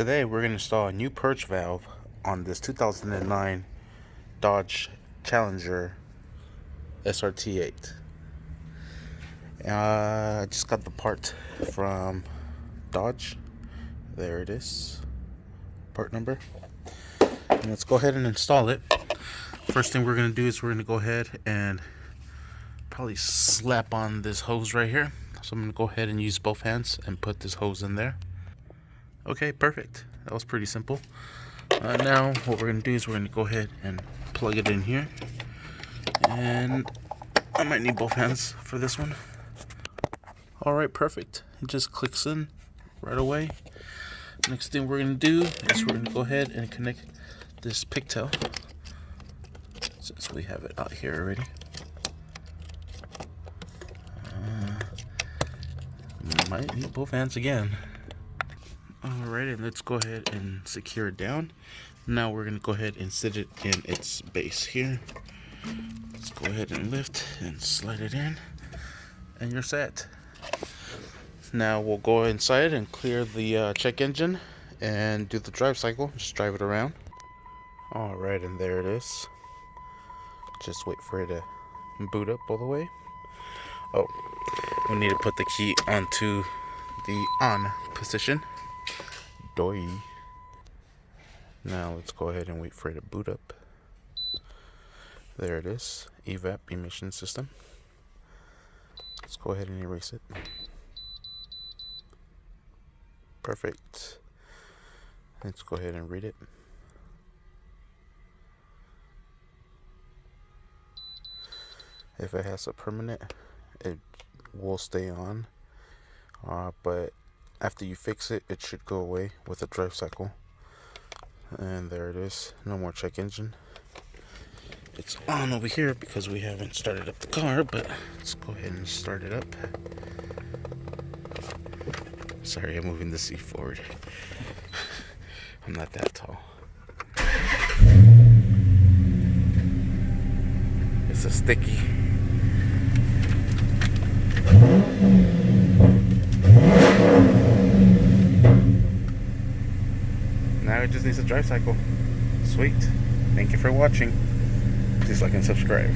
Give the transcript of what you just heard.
Today we're going to install a new purge valve on this 2009 Dodge Challenger SRT-8. I just got the part from Dodge. There it is, part number. And let's go ahead and install it. First thing we're going to do is we're going to go ahead and probably slap on this hose right here. So I'm going to go ahead and use both hands and put this hose in there. Okay, perfect. That was pretty simple. Now what we're going to do is we're going to go ahead and plug it in here. And I might need both hands for this one. Alright, perfect. It just clicks in right away. Next thing we're going to do is we're going to go ahead and connect this pigtail, since we have it out here already. Might need both hands again. Alright, and let's go ahead and secure it down. Now we're going to go ahead and sit it in its base here. Let's go ahead and lift and slide it in, and you're set. Now we'll go inside and clear the check engine and do the drive cycle. Just drive it around. Alright, and there it is. Just wait for it to boot up all the way. Oh, we need to put the key onto the on position. Doi. Now let's go ahead and wait for it to boot up. There it is, Evap emission system. Let's go ahead and erase it. Perfect. Let's go ahead and read it. If it has a permanent, it will stay on, but after you fix it, it should go away with a drive cycle. And there it is, no more check engine. It's on over here because we haven't started up the car, but let's go ahead and start it up. Sorry, I'm moving the seat forward. I'm not that tall. It's a sticky. Now it just needs a drive cycle. Sweet. Thank you for watching. Please like and subscribe.